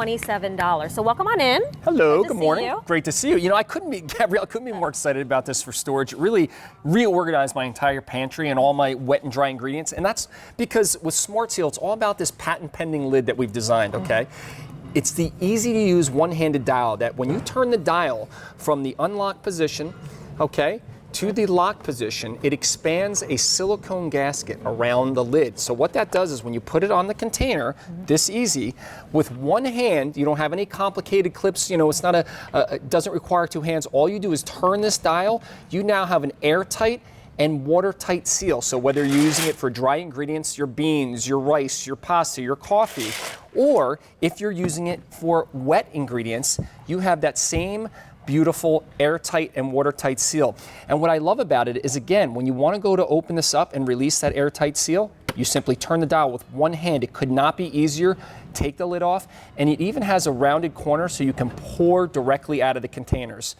$27. So welcome on in. Hello, good morning. Great to see you. You know, Gabrielle, I couldn't be more excited about this for storage. It really reorganized my entire pantry and all my wet and dry ingredients. And that's because with Smart Seal, it's all about this patent pending lid that we've designed, okay? It's the easy to use one-handed dial that when you turn the dial from the unlock position, okay, to the lock position, it expands a silicone gasket around the lid. So what that does is when you put it on the container, this easy, with one hand, you don't have any complicated clips, you know, it's not it doesn't require two hands. All you do is turn this dial, you now have an airtight and watertight seal. So whether you're using it for dry ingredients, your beans, your rice, your pasta, your coffee, or if you're using it for wet ingredients, you have that same beautiful airtight and watertight seal. And what I love about it is, again, when you want to go to open this up and release that airtight seal, you simply turn the dial with one hand. It could not be easier. Take the lid off, and it even has a rounded corner so you can pour directly out of the containers.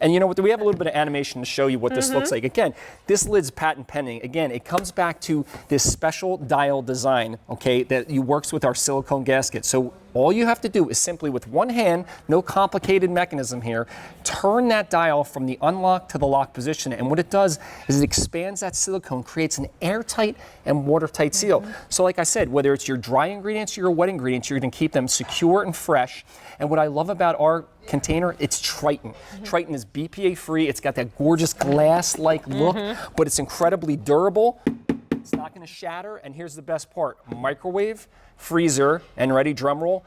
And you know what, we have a little bit of animation to show you what this looks like. Again, this lid's patent pending. Again, it comes back to this special dial design, okay, that works with our silicone gasket. So all you have to do is simply with one hand, no complicated mechanism here, turn that dial from the unlock to the lock position. And what it does is it expands that silicone, creates an airtight and watertight seal. So like I said, whether it's your dry ingredients or your wet ingredients, you're going to keep them secure and fresh. And what I love about our container, it's Tritan. Tritan is BPA free. It's got that gorgeous glass-like look, but it's incredibly durable. It's not going to shatter. And here's the best part: microwave, freezer, and ready, drum roll,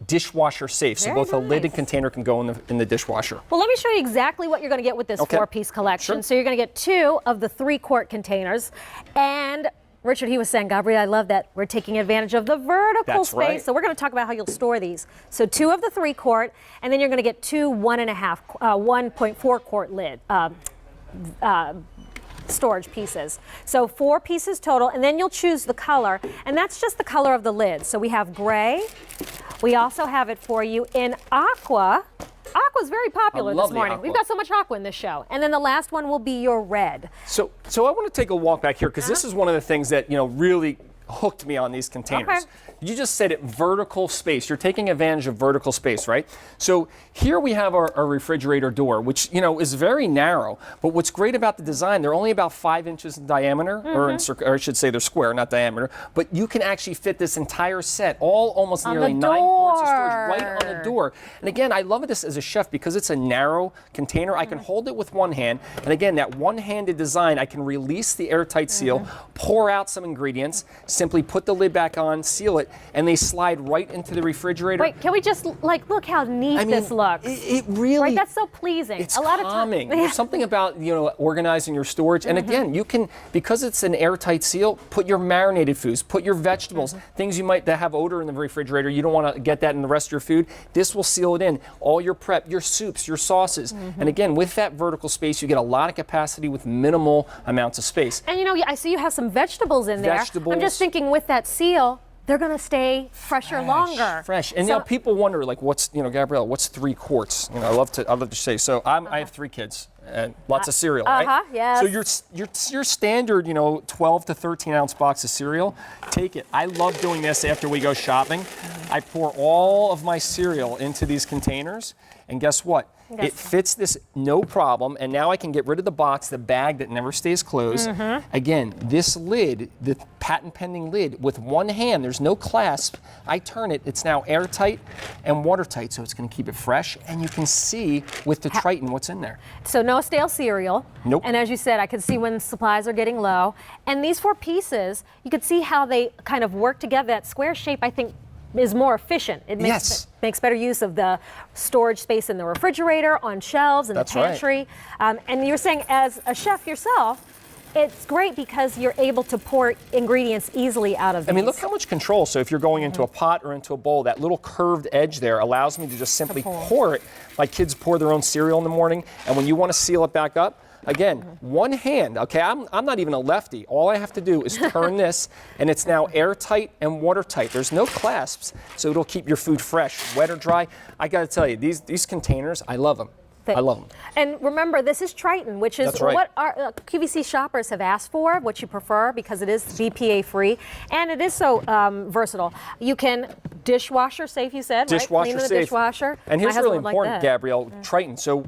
dishwasher safe. So both a lid and container can go in the dishwasher. Well, let me show you exactly what you're going to get with this four-piece collection. So you're going to get 2 of the 3-quart containers. And Richard, he was saying, Gabrielle, I love that we're taking advantage of the vertical space. Right. So we're going to talk about how you'll store these. So 2 of the 3-quart, and then you're going to get 2 1.4-quart lid storage pieces. So 4 pieces total, and then you'll choose the color, and that's just the color of the lid. So we have gray. We also have it for you in aqua. Aqua's very popular this morning. We've got so much aqua in this show. And then the last one will be your red. So I want to take a walk back here, because this is one of the things that, you know, really hooked me on these containers. You just said it, vertical space. You're taking advantage of vertical space, right? So here we have our refrigerator door, which, you know, is very narrow. But what's great about the design, they're only about 5 inches in diameter, or I should say they're square, not diameter. But you can actually fit this entire set, almost nearly 9 quarts of storage right on the door. And again, I love this as a chef because it's a narrow container. I can hold it with one hand. And again, that one-handed design, I can release the airtight seal, pour out some ingredients, simply put the lid back on, seal it, and they slide right into the refrigerator. Wait, can we just, like, look how neat this looks. It really, right, that's so pleasing. It's calming. There's something about, you know, organizing your storage. And again, you can, because it's an airtight seal, put your marinated foods, put your vegetables, things that have odor in the refrigerator. You don't want to get that in the rest of your food. This will seal it in. All your prep, your soups, your sauces. And again, with that vertical space, you get a lot of capacity with minimal amounts of space. And you know, I see you have some vegetables in there. I'm just thinking with that seal, they're going to stay fresher longer. Fresh. And you know, people wonder, like, what's, you know, Gabrielle, what's 3 quarts? You know, I love to say. So I have 3 kids and lots of cereal, right? Yes. So your standard, you know, 12 to 13 ounce box of cereal, take it. I love doing this after we go shopping. I pour all of my cereal into these containers, and guess what? It fits this no problem, and now I can get rid of the box, the bag that never stays closed. Again, this lid, the patent pending lid, with one hand, there's no clasp. I turn it, it's now airtight and watertight, so it's going to keep it fresh, and you can see with the Tritan what's in there. So no stale cereal. Nope. And as you said, I can see when supplies are getting low. And these 4 pieces, you could see how they kind of work together. That square shape, I think, is more efficient. It makes better use of the storage space in the refrigerator, on shelves, in the pantry. And you're saying, as a chef yourself, it's great because you're able to pour ingredients easily out of these. I mean, look how much control. So if you're going into a pot or into a bowl, that little curved edge there allows me to just simply pour it. My kids pour their own cereal in the morning, and when you want to seal it back up, again, one hand, okay, I'm not even a lefty. All I have to do is turn this, and it's now airtight and watertight. There's no clasps, so it'll keep your food fresh, wet or dry. I got to tell you, these containers, I love them. I love them. And remember, this is Tritan, which is what our QVC shoppers have asked for, what you prefer, because it is BPA free, and it is so versatile. You can dishwasher safe, you said, right? Clean in the dishwasher. And here's really important, Gabrielle, Tritan. So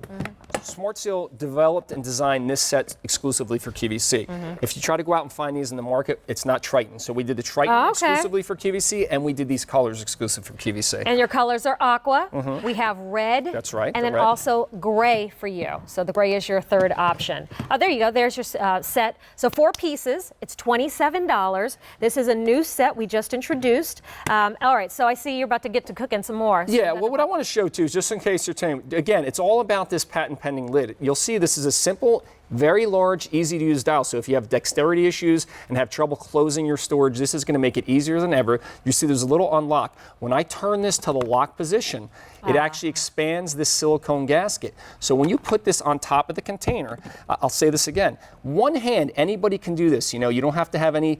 Smart Seal developed and designed this set exclusively for QVC. If you try to go out and find these in the market, it's not Tritan. So we did the Tritan exclusively for QVC, and we did these colors exclusive for QVC. And your colors are aqua. We have red. That's right. And then also gray for you. So the gray is your third option. Oh, there you go. There's your set. So 4 pieces. It's $27. This is a new set we just introduced. All right. So I see you're about to get to cooking some more. So yeah. Well, what I want to show too is just in case you're telling, again, it's all about this patent pending lid. You'll see this is a simple, very large, easy to use dial. So if you have dexterity issues and have trouble closing your storage, this is going to make it easier than ever. You see there's a little unlock. When I turn this to the lock position, it actually expands this silicone gasket. So when you put this on top of the container, I'll say this again, one hand, anybody can do this. You know, you don't have to have any,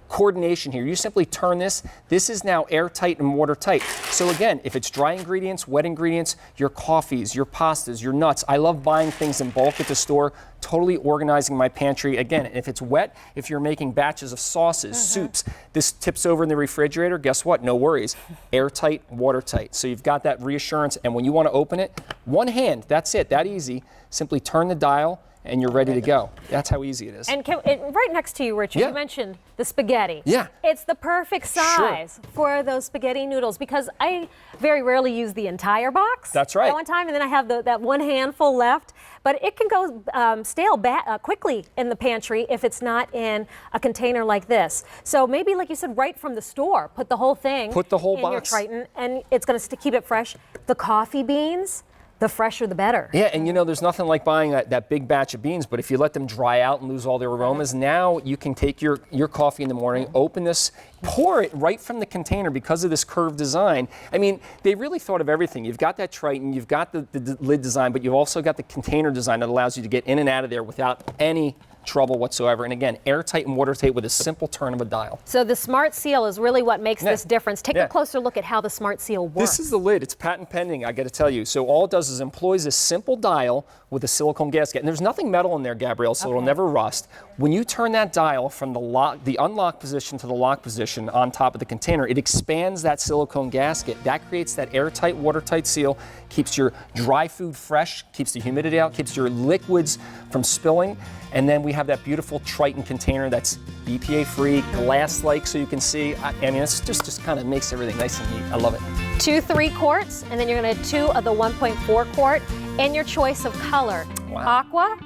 coordination here. You simply turn this. This is now airtight and watertight. So again, if it's dry ingredients, wet ingredients, your coffees, your pastas, your nuts, I love buying things in bulk at the store, totally organizing my pantry. Again, if it's wet, if you're making batches of sauces, soups, this tips over in the refrigerator, guess what? No worries. Airtight, watertight. So you've got that reassurance, and when you want to open it, one hand, that's it, that easy. Simply turn the dial, and you're ready to go. That's how easy it is. And right next to you, Richard, you mentioned the spaghetti. Yeah. It's the perfect size for those spaghetti noodles, because I very rarely use the entire box. That's right. At one time, and then I have that one handful left. But it can go stale quickly in the pantry if it's not in a container like this. So maybe, like you said, right from the store, put the whole thing in your Tritan, and it's going to keep it fresh. The coffee beans, the fresher the better. Yeah, and there's nothing like buying that big batch of beans, but if you let them dry out and lose all their aromas, now you can take your coffee in the morning, open this, pour it right from the container because of this curved design. I mean, they really thought of everything. You've got that Tritan, you've got the lid design, but you've also got the container design that allows you to get in and out of there without any trouble whatsoever. And again, airtight and watertight with a simple turn of a dial. So the Smart Seal is really what makes this difference. Take a closer look at how the Smart Seal works. This is the lid. It's patent pending, I got to tell you. So all it does is employs a simple dial with a silicone gasket. And there's nothing metal in there, Gabrielle, so it'll never rust. When you turn that dial from the unlock position to the lock position on top of the container, it expands that silicone gasket. That creates that airtight, watertight seal, keeps your dry food fresh, keeps the humidity out, keeps your liquids from spilling. And then we have that beautiful Tritan container that's BPA free, glass-like, so you can see. I mean, it's just kind of makes everything nice and neat. I love it. 2 3-quarts, and then you're going to 2 of the 1.4 quart, and your choice of color. Aqua,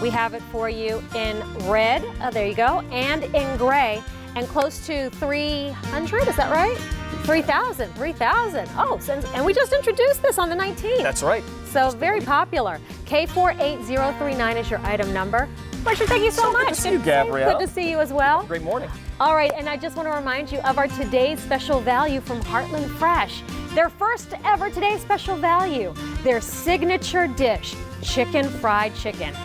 we have it for you in red, there you go, and in gray, and close to 300, is that right? 3,000. Oh, and we just introduced this on the 19th. That's right. So very popular. K48039 is your item number. Richard, thank you so much. Good to see you, Gabrielle. Good to see you as well. Great morning. All right, and I just want to remind you of our today's special value from Heartland Fresh. Their first ever today's special value, their signature dish, chicken fried chicken.